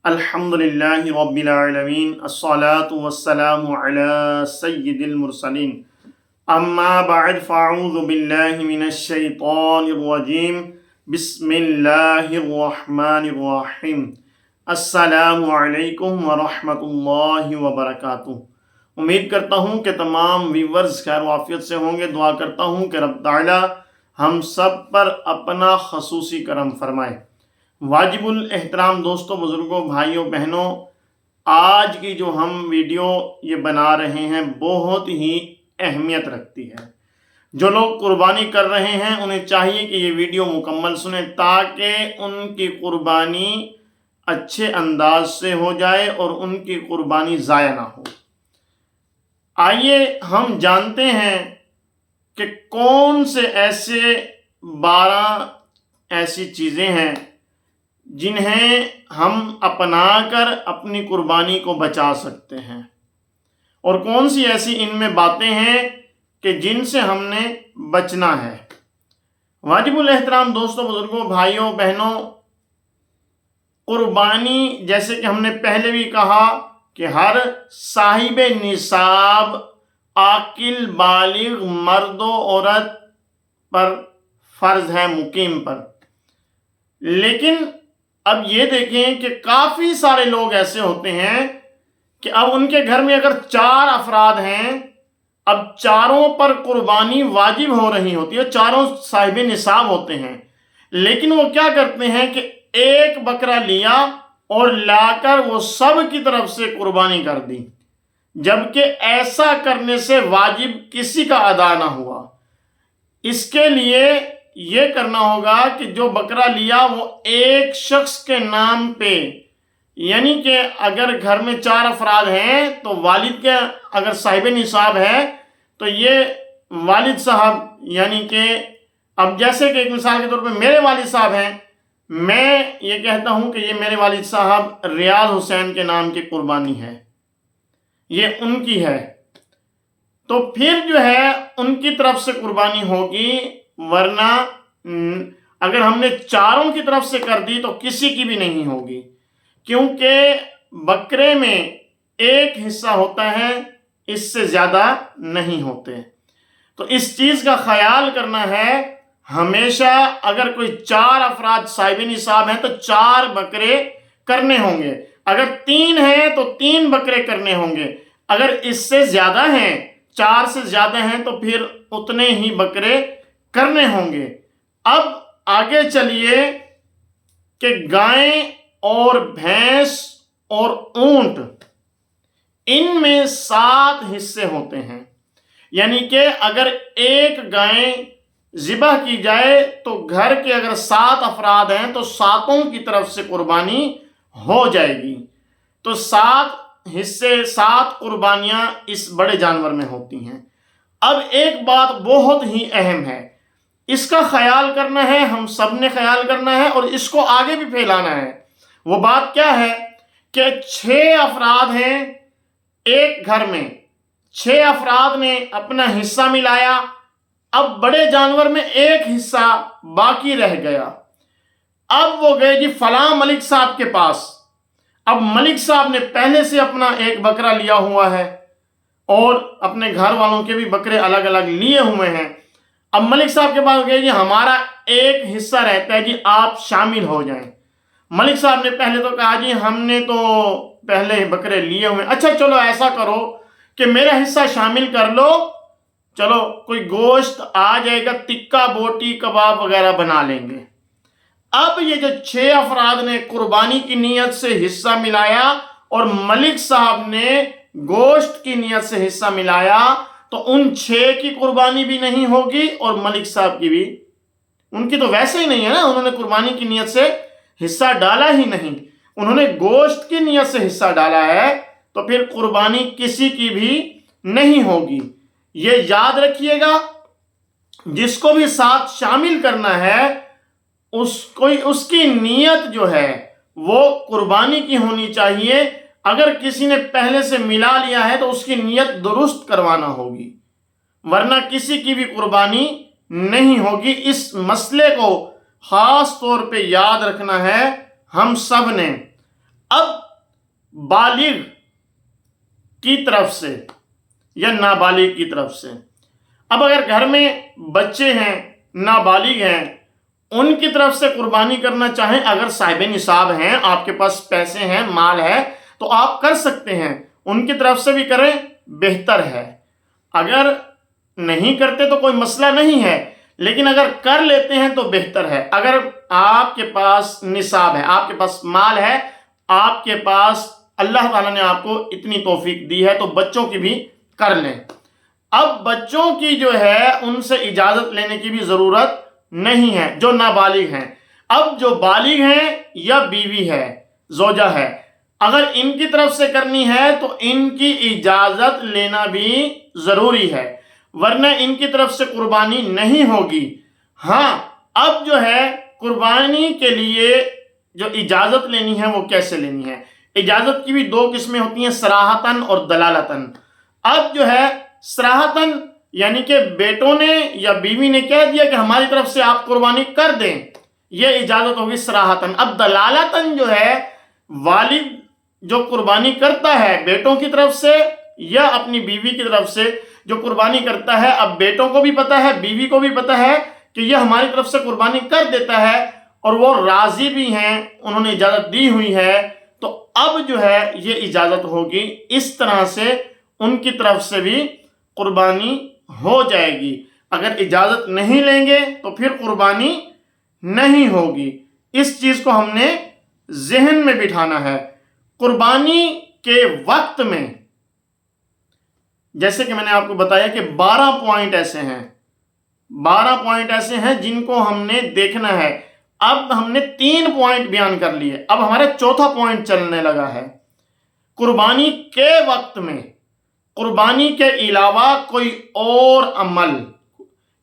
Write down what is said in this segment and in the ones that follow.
الحمدللہ رب العالمین الصلاة والسلام علی سید المرسلین اما بعد فاعوذ باللہ من الشیطان الرجیم بسم اللہ الرحمن الرحیم السلام علیکم ورحمۃ اللہ وبرکاتہ۔ امید کرتا ہوں کہ تمام ویورز خیر و عافیت سے ہوں گے۔ دعا کرتا ہوں کہ رب تعالی ہم سب پر اپنا خصوصی کرم فرمائے۔ واجب الاحترام دوستوں، بزرگوں، بھائیوں، بہنوں، آج کی جو ہم ویڈیو یہ بنا رہے ہیں بہت ہی اہمیت رکھتی ہے۔ جو لوگ قربانی کر رہے ہیں انہیں چاہیے کہ یہ ویڈیو مکمل سنیں تاکہ ان کی قربانی اچھے انداز سے ہو جائے اور ان کی قربانی ضائع نہ ہو۔ آئیے ہم جانتے ہیں کہ کون سے ایسے 12 ایسی چیزیں ہیں جنہیں ہم اپنا کر اپنی قربانی کو بچا سکتے ہیں، اور کون سی ایسی ان میں باتیں ہیں کہ جن سے ہم نے بچنا ہے۔ واجب الاحترام دوستوں، بزرگوں، بھائیوں، بہنوں، قربانی جیسے کہ ہم نے پہلے بھی کہا کہ ہر صاحب نصاب عاقل بالغ مرد و عورت پر فرض ہے، مقیم پر۔ لیکن اب یہ دیکھیں کہ کافی سارے لوگ ایسے ہوتے ہیں کہ اب ان کے گھر میں اگر 4 افراد ہیں، اب چاروں پر قربانی واجب ہو رہی ہوتی ہے، چاروں صاحب نصاب ہوتے ہیں، لیکن وہ کیا کرتے ہیں کہ ایک بکرا لیا اور لا کر وہ سب کی طرف سے قربانی کر دی، جبکہ ایسا کرنے سے واجب کسی کا ادا نہ ہوا۔ اس کے لیے یہ کرنا ہوگا کہ جو بکرا لیا وہ ایک شخص کے نام پہ، یعنی کہ اگر گھر میں 4 افراد ہیں تو والد کے اگر صاحب نصاب ہے تو یہ والد صاحب، یعنی کہ اب جیسے کہ ایک مثال کے طور پہ میرے والد صاحب ہیں، میں یہ کہتا ہوں کہ یہ میرے والد صاحب ریاض حسین کے نام کی قربانی ہے، یہ ان کی ہے، تو پھر جو ہے ان کی طرف سے قربانی ہوگی، ورنہ اگر ہم نے چاروں کی طرف سے کر دی تو کسی کی بھی نہیں ہوگی، کیونکہ بکرے میں ایک حصہ ہوتا ہے، اس سے زیادہ نہیں ہوتے۔ تو اس چیز کا خیال کرنا ہے، ہمیشہ اگر کوئی 4 افراد صاحب نصاب ہیں تو 4 بکرے کرنے ہوں گے، اگر 3 ہیں تو 3 بکرے کرنے ہوں گے، اگر اس سے زیادہ ہیں، 4 سے زیادہ ہیں تو پھر اتنے ہی بکرے کرنے ہوں گے۔ اب آگے چلیے کہ گائیں اور بھینس اور اونٹ، ان میں 7 حصے ہوتے ہیں، یعنی کہ اگر ایک گائیں ذبح کی جائے تو گھر کے اگر 7 افراد ہیں تو 7 کی طرف سے قربانی ہو جائے گی، تو 7 حصے 7 قربانیاں اس بڑے جانور میں ہوتی ہیں۔ اب ایک بات بہت ہی اہم ہے، اس کا خیال کرنا ہے، ہم سب نے خیال کرنا ہے اور اس کو آگے بھی پھیلانا ہے۔ وہ بات کیا ہے کہ 6 افراد ہیں ایک گھر میں، 6 افراد نے اپنا حصہ ملایا، اب بڑے جانور میں ایک حصہ باقی رہ گیا، اب وہ گئے جی فلاں ملک صاحب کے پاس، اب ملک صاحب نے پہلے سے اپنا ایک بکرا لیا ہوا ہے اور اپنے گھر والوں کے بھی بکرے الگ الگ لیے ہوئے ہیں، اب ملک صاحب کے پاس گئے جی ہمارا ایک حصہ رہتا ہے، جی آپ شامل ہو جائیں۔ ملک صاحب نے پہلے تو کہا جی ہم نے تو پہلے بکرے لیے ہوئے، اچھا چلو ایسا کرو کہ میرا حصہ شامل کر لو، چلو کوئی گوشت آ جائے گا، ٹکا بوٹی کباب وغیرہ بنا لیں گے۔ اب یہ جو 6 افراد نے قربانی کی نیت سے حصہ ملایا اور ملک صاحب نے گوشت کی نیت سے حصہ ملایا، تو ان 6 کی قربانی بھی نہیں ہوگی اور ملک صاحب کی بھی، ان کی تو ویسے ہی نہیں ہے نا، انہوں نے قربانی کی نیت سے حصہ ڈالا ہی نہیں، انہوں نے گوشت کی نیت سے حصہ ڈالا ہے، تو پھر قربانی کسی کی بھی نہیں ہوگی۔ یہ یاد رکھیے گا، جس کو بھی ساتھ شامل کرنا ہے اس کی نیت جو ہے وہ قربانی کی ہونی چاہیے، اگر کسی نے پہلے سے ملا لیا ہے تو اس کی نیت درست کروانا ہوگی، ورنہ کسی کی بھی قربانی نہیں ہوگی۔ اس مسئلے کو خاص طور پہ یاد رکھنا ہے ہم سب نے۔ اب بالغ کی طرف سے یا نابالغ کی طرف سے، اب اگر گھر میں بچے ہیں، نابالغ ہیں، ان کی طرف سے قربانی کرنا چاہیں، اگر صاحب نصاب ہیں، آپ کے پاس پیسے ہیں، مال ہے، تو آپ کر سکتے ہیں، ان کی طرف سے بھی کریں، بہتر ہے۔ اگر نہیں کرتے تو کوئی مسئلہ نہیں ہے، لیکن اگر کر لیتے ہیں تو بہتر ہے۔ اگر آپ کے پاس نصاب ہے، آپ کے پاس مال ہے، آپ کے پاس اللہ تعالیٰ نے آپ کو اتنی توفیق دی ہے، تو بچوں کی بھی کر لیں۔ اب بچوں کی جو ہے ان سے اجازت لینے کی بھی ضرورت نہیں ہے، جو نابالغ ہیں۔ اب جو بالغ ہیں یا بیوی ہے، زوجہ ہے، اگر ان کی طرف سے کرنی ہے تو ان کی اجازت لینا بھی ضروری ہے، ورنہ ان کی طرف سے قربانی نہیں ہوگی۔ ہاں، اب جو ہے قربانی کے لیے جو اجازت لینی ہے وہ کیسے لینی ہے؟ اجازت کی بھی دو قسمیں ہوتی ہیں، صراحتاً اور دلالتاً۔ اب جو ہے صراحتاً یعنی کہ بیٹوں نے یا بیوی نے کہہ دیا کہ ہماری طرف سے آپ قربانی کر دیں، یہ اجازت ہوگی صراحتاً۔ اب دلالتاً جو ہے والد جو قربانی کرتا ہے بیٹوں کی طرف سے یا اپنی بیوی کی طرف سے جو قربانی کرتا ہے، اب بیٹوں کو بھی پتا ہے، بیوی کو بھی پتا ہے کہ یہ ہماری طرف سے قربانی کر دیتا ہے اور وہ راضی بھی ہیں، انہوں نے اجازت دی ہوئی ہے، تو اب جو ہے یہ اجازت ہوگی، اس طرح سے ان کی طرف سے بھی قربانی ہو جائے گی۔ اگر اجازت نہیں لیں گے تو پھر قربانی نہیں ہوگی۔ اس چیز کو ہم نے ذہن میں بٹھانا ہے۔ قربانی کے وقت میں جیسے کہ میں نے آپ کو بتایا کہ 12 پوائنٹ ایسے ہیں، 12 پوائنٹ ایسے ہیں جن کو ہم نے دیکھنا ہے۔ اب ہم نے 3 پوائنٹ بیان کر لیے، اب ہمارا چوتھا پوائنٹ چلنے لگا ہے۔ قربانی کے وقت میں قربانی کے علاوہ کوئی اور عمل،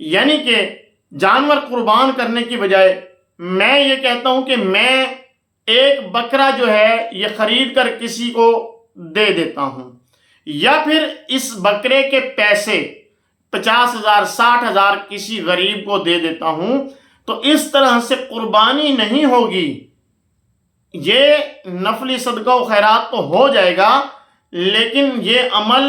یعنی کہ جانور قربان کرنے کی بجائے میں یہ کہتا ہوں کہ میں ایک بکرا جو ہے یہ خرید کر کسی کو دے دیتا ہوں، یا پھر اس بکرے کے پیسے 50,000 60,000 کسی غریب کو دے دیتا ہوں، تو اس طرح سے قربانی نہیں ہوگی۔ یہ نفلی صدقہ و خیرات تو ہو جائے گا، لیکن یہ عمل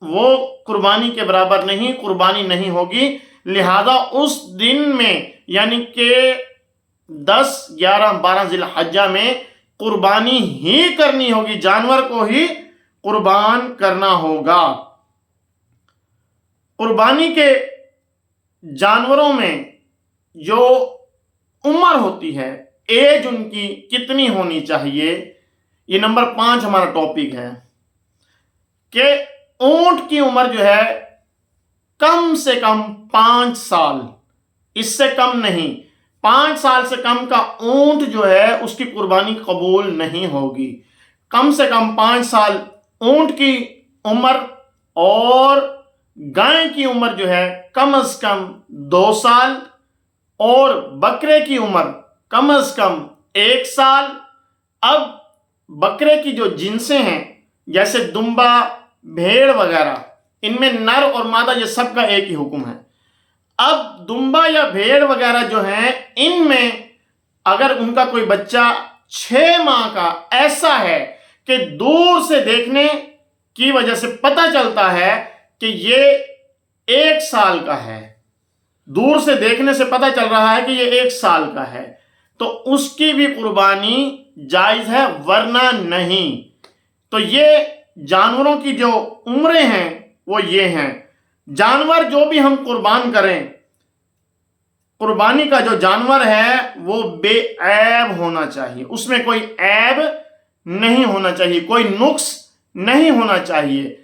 وہ قربانی کے برابر نہیں، قربانی نہیں ہوگی۔ لہذا اس دن میں یعنی کہ 10 11 12 ذی الحجہ میں قربانی ہی کرنی ہوگی، جانور کو ہی قربان کرنا ہوگا۔ قربانی کے جانوروں میں جو عمر ہوتی ہے، ایج ان کی کتنی ہونی چاہیے، یہ نمبر 5 ہمارا ٹاپک ہے کہ اونٹ کی عمر جو ہے کم سے کم 5 سال، اس سے کم نہیں، 5 سال سے کم کا اونٹ جو ہے اس کی قربانی قبول نہیں ہوگی۔ کم سے کم 5 سال اونٹ کی عمر، اور گائے کی عمر جو ہے کم از کم 2 سال، اور بکرے کی عمر کم از کم 1 سال۔ اب بکرے کی جو جنسیں ہیں جیسے دمبا، بھیڑ وغیرہ، ان میں نر اور مادہ یہ سب کا ایک ہی حکم ہے۔ اب دمبا یا بھیڑ وغیرہ جو ہیں، ان میں اگر ان کا کوئی بچہ 6 ماہ کا ایسا ہے کہ دور سے دیکھنے کی وجہ سے پتہ چلتا ہے کہ یہ 1 سال کا ہے، دور سے دیکھنے سے پتہ چل رہا ہے کہ یہ 1 سال کا ہے، تو اس کی بھی قربانی جائز ہے، ورنہ نہیں۔ تو یہ جانوروں کی جو عمریں ہیں وہ یہ ہیں۔ جانور جو بھی ہم قربان کریں، قربانی کا جو جانور ہے وہ بے عیب ہونا چاہیے، اس میں کوئی عیب نہیں ہونا چاہیے، کوئی نقص نہیں ہونا چاہیے۔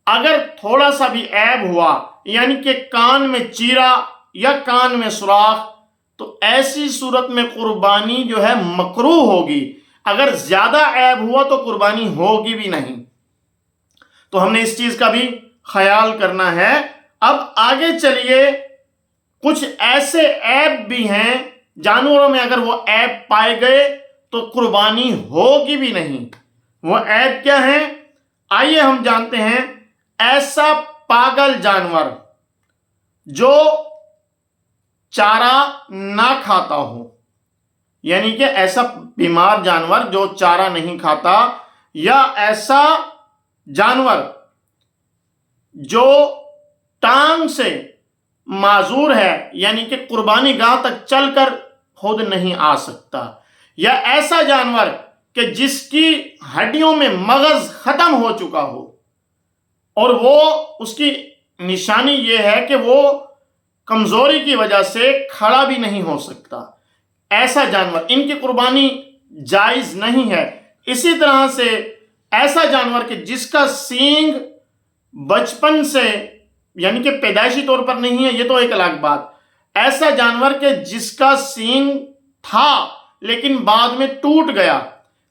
اگر تھوڑا سا بھی عیب ہوا، یعنی کہ کان میں چیرا یا کان میں سوراخ، تو ایسی صورت میں قربانی جو ہے مکروہ ہوگی۔ اگر زیادہ عیب ہوا تو قربانی ہوگی بھی نہیں۔ تو ہم نے اس چیز کا بھی خیال کرنا ہے۔ اب آگے چلیے، کچھ ایسے عیب بھی ہیں جانوروں میں، اگر وہ عیب پائے گئے تو قربانی ہوگی بھی نہیں۔ وہ عیب کیا ہیں؟ آئیے ہم جانتے ہیں۔ ایسا پاگل جانور جو چارہ نہ کھاتا ہو، یعنی کہ ایسا بیمار جانور جو چارہ نہیں کھاتا، یا ایسا جانور جو ٹانگ سے معذور ہے، یعنی کہ قربانی گاہ تک چل کر خود نہیں آ سکتا، یا ایسا جانور کہ جس کی ہڈیوں میں مغز ختم ہو چکا ہو اور وہ اس کی نشانی یہ ہے کہ وہ کمزوری کی وجہ سے کھڑا بھی نہیں ہو سکتا، ایسا جانور، ان کی قربانی جائز نہیں ہے۔ اسی طرح سے ایسا جانور کہ جس کا سینگ بچپن سے یعنی کہ پیدائشی طور پر نہیں ہے، یہ تو ایک الگ بات، ایسا جانور کہ جس کا سینگ تھا لیکن بعد میں ٹوٹ گیا،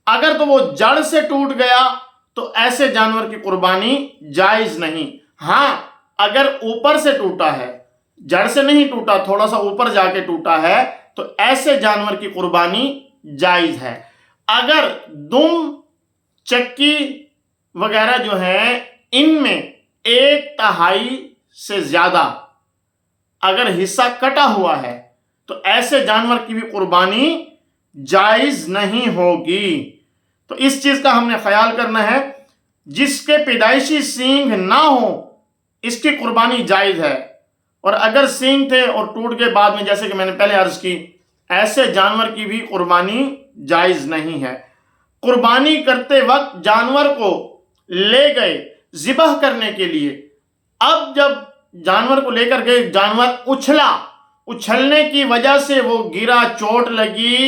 اگر تو وہ جڑ سے ٹوٹ گیا تو ایسے جانور کی قربانی جائز نہیں۔ ہاں اگر اوپر سے ٹوٹا ہے، جڑ سے نہیں ٹوٹا، تھوڑا سا اوپر جا کے ٹوٹا ہے، تو ایسے جانور کی قربانی جائز ہے۔ اگر دم، چکی وغیرہ جو ہیں، ان میں 1/3 سے زیادہ اگر حصہ کٹا ہوا ہے تو ایسے جانور کی بھی قربانی جائز نہیں ہوگی۔ تو اس چیز کا ہم نے خیال کرنا ہے، جس کے پیدائشی سینگ نہ ہو اس کی قربانی جائز ہے، اور اگر سینگ تھے اور ٹوٹ کے بعد میں، جیسے کہ میں نے پہلے عرض کی، ایسے جانور کی بھی قربانی جائز نہیں ہے۔ قربانی کرتے وقت جانور کو لے گئے ذبح کرنے کے لیے، اب جب جانور کو لے کر گئے، جانور اچھلنے کی وجہ سے وہ گرا، چوٹ لگی،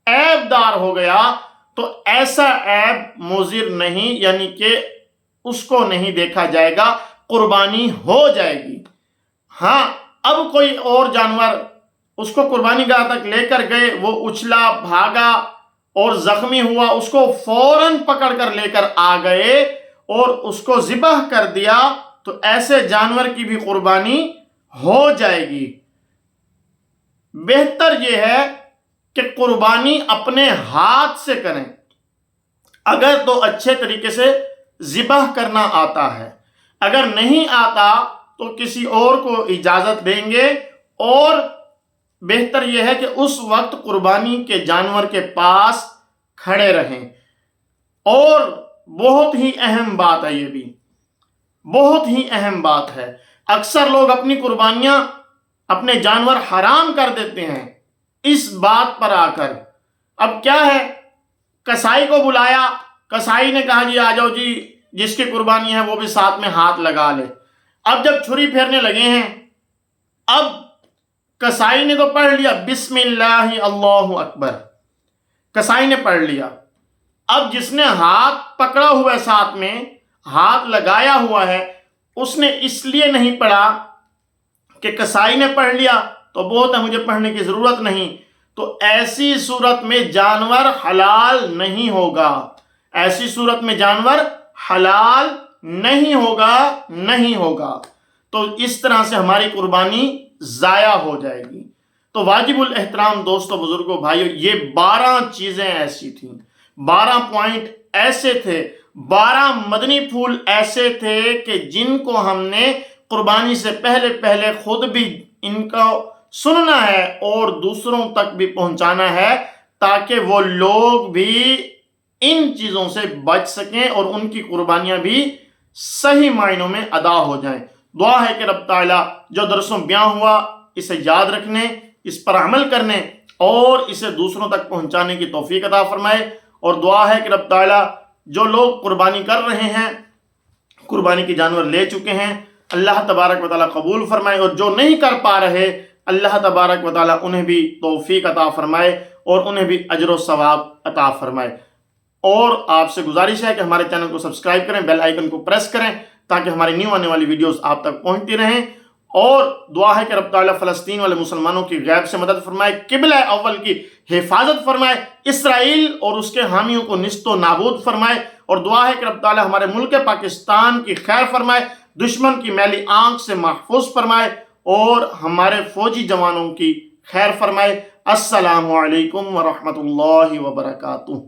عیب دار ہو گیا، تو ایسا عیب مضر نہیں، یعنی کہ اس کو نہیں دیکھا جائے گا، قربانی ہو جائے گی۔ ہاں اب کوئی اور جانور اس کو قربانی گاہ تک لے کر گئے، وہ اچھلا، بھاگا اور زخمی ہوا، اس کو فوراً پکڑ کر لے کر آ گئے اور اس کو ذبح کر دیا، تو ایسے جانور کی بھی قربانی ہو جائے گی۔ بہتر یہ ہے کہ قربانی اپنے ہاتھ سے کریں، اگر تو اچھے طریقے سے ذبح کرنا آتا ہے، اگر نہیں آتا تو کسی اور کو اجازت دیں گے، اور بہتر یہ ہے کہ اس وقت قربانی کے جانور کے پاس کھڑے رہیں۔ اور بہت ہی اہم بات ہے، یہ بھی بہت ہی اہم بات ہے، اکثر لوگ اپنی قربانیاں، اپنے جانور حرام کر دیتے ہیں اس بات پر آ کر۔ اب کیا ہے، کسائی کو بلایا، کسائی نے کہا جی آ جاؤ جی، جس کی قربانی ہے وہ بھی ساتھ میں ہاتھ لگا لے۔ اب جب چھری پھیرنے لگے ہیں، اب کسائی نے تو پڑھ لیا بسم اللہ اللہ اکبر، کسائی نے پڑھ لیا، اب جس نے ہاتھ پکڑا ہوا ہے، ساتھ میں ہاتھ لگایا ہوا ہے، اس نے اس لیے نہیں پڑھا کہ کسائی نے پڑھ لیا تو بہت ہے، مجھے پڑھنے کی ضرورت نہیں، تو ایسی صورت میں جانور حلال نہیں ہوگا، ایسی صورت میں جانور حلال نہیں ہوگا، تو اس طرح سے ہماری قربانی ضائع ہو جائے گی۔ تو واجب الاحترام دوستو، بزرگوں، بھائیو، یہ 12 چیزیں ایسی تھیں، 12 پوائنٹ ایسے تھے، 12 مدنی پھول ایسے تھے کہ جن کو ہم نے قربانی سے پہلے خود بھی ان کو سننا ہے اور دوسروں تک بھی پہنچانا ہے، تاکہ وہ لوگ بھی ان چیزوں سے بچ سکیں اور ان کی قربانیاں بھی صحیح معنوں میں ادا ہو جائیں۔ دعا ہے کہ رب تعالیٰ جو درسوں بیان ہوا اسے یاد رکھنے، اس پر عمل کرنے اور اسے دوسروں تک پہنچانے کی توفیق عطا فرمائے، اور دعا ہے کہ رب تعالیٰ جو لوگ قربانی کر رہے ہیں، قربانی کے جانور لے چکے ہیں، اللہ تبارک و تعالیٰ قبول فرمائے، اور جو نہیں کر پا رہے اللہ تبارک و تعالیٰ انہیں بھی توفیق عطا فرمائے اور انہیں بھی اجر و ثواب عطا فرمائے۔ اور آپ سے گزارش ہے کہ ہمارے چینل کو سبسکرائب کریں، بیل آئیکن کو پریس کریں تاکہ ہماری نیو آنے والی ویڈیوز آپ تک پہنچتی رہیں، اور دعا ہے کہ رب تعالیٰ فلسطین والے مسلمانوں کی غیب سے مدد فرمائے، قبلہ اول کی حفاظت فرمائے، اسرائیل اور اس کے حامیوں کو نیست و نابود فرمائے، اور دعا ہے کہ رب تعالیٰ ہمارے ملک پاکستان کی خیر فرمائے، دشمن کی میلی آنکھ سے محفوظ فرمائے اور ہمارے فوجی جوانوں کی خیر فرمائے۔ السلام علیکم ورحمۃ اللہ وبرکاتہ۔